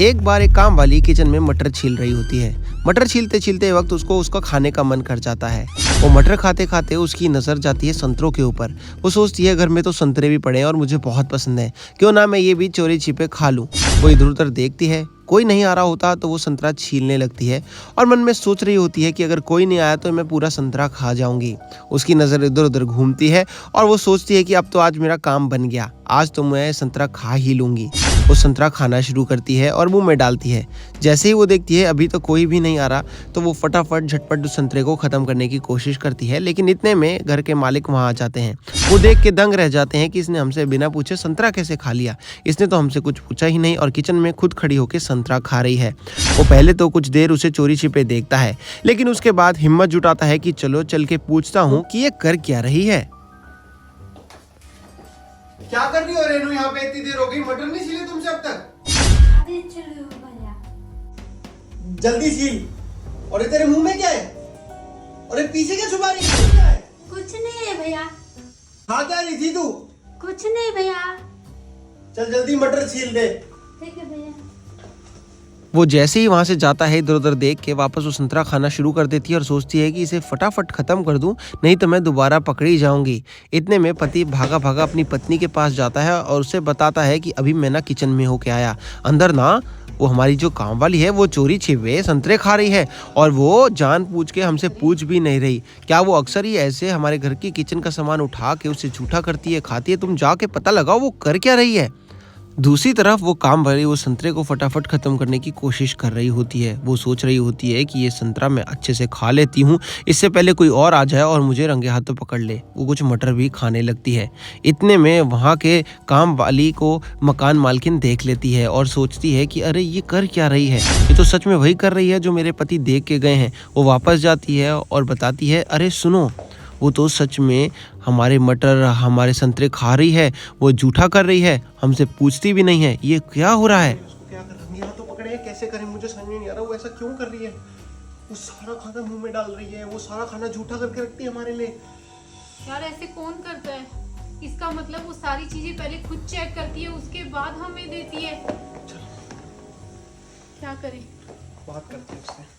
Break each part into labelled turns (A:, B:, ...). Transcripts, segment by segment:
A: एक बार एक काम वाली किचन में मटर छील रही होती है। मटर छीलते छीलते वक्त उसको उसका खाने का मन कर जाता है। वो मटर खाते खाते उसकी नजर जाती है संतरों के ऊपर। वो सोचती है घर में तो संतरे भी पड़े हैं और मुझे बहुत पसंद है, क्यों ना मैं ये भी चोरी छिपे खा लूं। वो इधर उधर देखती है, कोई नहीं आ रहा होता तो वो संतरा छीलने लगती है और मन में सोच रही होती है कि अगर कोई नहीं आया तो मैं पूरा संतरा खा जाऊंगी। उसकी नज़र इधर उधर घूमती है और वो सोचती है कि अब तो आज मेरा काम बन गया, आज तो मैं संतरा खा ही लूंगी। वो संतरा खाना शुरू करती है और मुंह में डालती है। जैसे ही वो देखती है अभी तो कोई भी नहीं आ रहा तो वो फटाफट झटपट उस संतरे को खत्म करने की कोशिश करती है, लेकिन इतने में घर के मालिक वहां आ जाते हैं। वो देख के दंग रह जाते हैं कि इसने हमसे बिना पूछे संतरा कैसे खा लिया। इसने तो हमसे कुछ पूछा ही नहीं और किचन में खुद खड़ी होकर संतरा खा रही है। वो पहले तो कुछ देर उसे चोरी छिपे देखता है, लेकिन उसके बाद हिम्मत जुटाता है कि चलो चल के पूछता हूँ कि ये कर क्या रही है।
B: क्या कर रही हो रेनू? यहाँ पे इतनी देर हो गई, मटर नहीं छीले तुमसे अब तक?
C: अभी चलो भैया।
B: जल्दी छील। और ये तेरे मुंह में क्या है? और ये पीछे क्या छुपा रही है? क्या है?
C: कुछ नहीं है भैया।
B: खा क्या रही थी तू?
C: कुछ नहीं भैया।
B: चल जल्दी मटर छील दे।
C: ठीक है भैया।
A: वो जैसे ही वहां से जाता है इधर उधर देख के वापस वो संतरा खाना शुरू कर देती है और सोचती है कि इसे फटाफट खत्म कर दूं, नहीं तो मैं दोबारा पकड़ी जाऊंगी। इतने में पति भागा भागा अपनी पत्नी के पास जाता है और उसे बताता है कि अभी मैं ना किचन में होके आया, अंदर ना वो हमारी जो काम वाली है वो चोरी छिपे संतरे खा रही है और वो जानबूझ के हमसे पूछ भी नहीं रही। क्या वो अक्सर ही ऐसे हमारे घर की किचन का सामान उठा के उसे झूठा करती है, खाती है? तुम जाके पता लगाओ वो कर क्या रही है। दूसरी तरफ वो काम वाली वो संतरे को फटाफट खत्म करने की कोशिश कर रही होती है। वो सोच रही होती है कि ये संतरा मैं अच्छे से खा लेती हूँ, इससे पहले कोई और आ जाए और मुझे रंगे हाथों पकड़ ले। वो कुछ मटर भी खाने लगती है। इतने में वहाँ के काम वाली को मकान मालकिन देख लेती है और सोचती है कि अरे ये कर क्या रही है, ये तो सच में वही कर रही है जो मेरे पति देख के गए हैं। वो वापस जाती है और बताती है, अरे सुनो, वो तो सच में हमारे मटर हमारे संतरे खा रही है, वो झूठा कर रही है, हमसे पूछती भी नहीं है। ये क्या हो रहा है?
B: उसको क्या कर रही है? तो पकड़े हैं, कैसे करें? मुझे समझ में नहीं आ रहा वो ऐसा क्यों कर रही है। वो सारा खाना मुंह में डाल रही है, वो सारा खाना झूठा करके रखती है हमारे लिए।
D: यार ऐसे कौन करता है? इसका मतलब वो सारी चीजें पहले खुद चेक करती है, उसके बाद हमें देती है। क्या करें?
B: बात करते हैं उससे।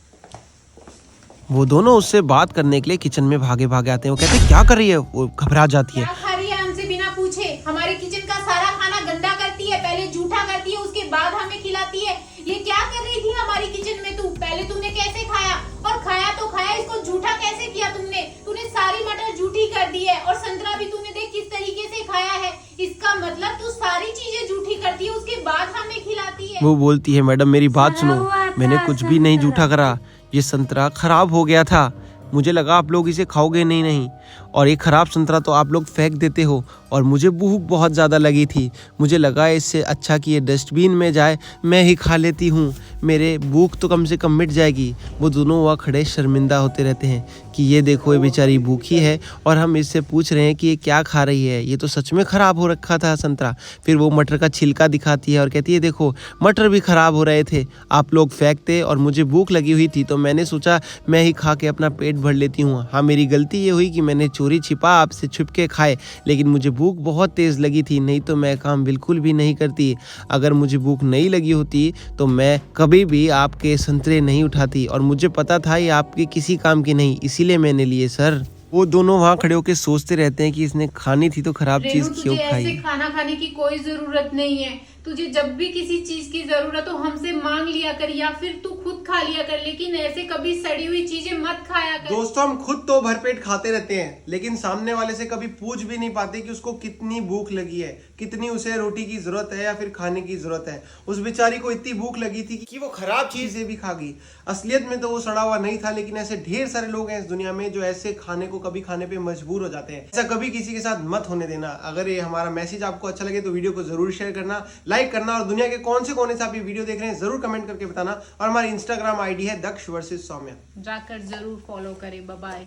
A: वो दोनों उससे बात करने के लिए किचन में भागे भागे आते हैं। वो कहते हैं क्या कर रही है? वो घबरा जाती है।
D: क्या खा रही है हमसे बिना पूछे? हमारे किचन का सारा खाना गंदा करती है, पहले झूठा करती है, उसके बाद हमें खिलाती है। ये क्या कर रही थी हमारी किचन में? तू पहले तुमने कैसे खाया? और खाया तो खाया, इसको झूठा कैसे किया तुमने? तूने सारी मटर झूठी कर दी है और संतरा भी तूने देख किस तरीके से खाया है। इसका मतलब तू सारी चीजें झूठी करती है, उसके बाद हमें खिलाती है।
A: वो बोलती है, मैडम मेरी बात सुनो, मैंने कुछ भी नहीं झूठा करा, ये संतरा खराब हो गया था, मुझे लगा आप लोग इसे खाओगे नहीं, और ये खराब संतरा तो आप लोग फेंक देते हो और मुझे भूख बहुत ज़्यादा लगी थी, मुझे लगा इससे अच्छा कि ये डस्टबिन में जाए, मैं ही खा लेती हूँ, मेरे भूख तो कम से कम मिट जाएगी। वो दोनों वहाँ खड़े शर्मिंदा होते रहते हैं कि ये देखो ये बेचारी भूखी है और हम इससे पूछ रहे हैं कि ये क्या खा रही है, ये तो सच में ख़राब हो रखा था संतरा। फिर वो मटर का छिलका दिखाती है और कहती है देखो मटर भी ख़राब हो रहे थे, आप लोग फेंकते और मुझे भूख लगी हुई थी तो मैंने सोचा मैं ही खा के अपना पेट भर लेती हूँ। हाँ मेरी गलती ये हुई कि मैंने चोरी छिपा आपसे छुप के खाए, लेकिन मुझे भूख बहुत तेज़ लगी थी, नहीं तो मैं काम बिल्कुल भी नहीं करती। अगर मुझे भूख नहीं लगी होती तो मैं कभी भी आपके संतरे नहीं उठाती और मुझे पता था ये आपके किसी काम की नहीं, इसीलिए मैंने लिए सर। वो दोनों वहाँ खड़े होकर सोचते रहते हैं कि इसने खानी थी तो खराब चीज़ क्यों खाई।
D: ऐसे खाना खाने की कोई जरूरत नहीं है। तुझे जब भी किसी चीज की जरूरत हो हमसे मांग लिया कर या फिर तू खुद खा लिया कर, लेकिन ऐसे कभी सड़ी हुई चीजें मत खाया कर।
B: दोस्तों हम खुद तो भरपेट खाते रहते हैं, लेकिन सामने वाले से कभी पूछ भी नहीं पाते कि उसको कितनी भूख लगी है, कितनी उसे रोटी की जरूरत है या फिर खाने की जरूरत है। उस बेचारी को इतनी भूख लगी थी कि वो खराब चीजें भी खा गई। असलियत में तो वो सड़ा हुआ नहीं था, लेकिन ऐसे ढेर सारे लोग हैं इस दुनिया में जो ऐसे खाने को कभी खाने पे मजबूर हो जाते हैं। ऐसा कभी किसी के साथ मत होने देना। अगर ये हमारा मैसेज आपको अच्छा लगे तो वीडियो को जरूर शेयर करना, लाइक करना, और दुनिया के कौन से कोने से आप ये वीडियो देख रहे हैं जरूर कमेंट करके बताना। और हमारी इंस्टाग्राम आईडी है दक्ष वर्सेस सौम्या,
D: जाकर जरूर फॉलो करें। Bye bye.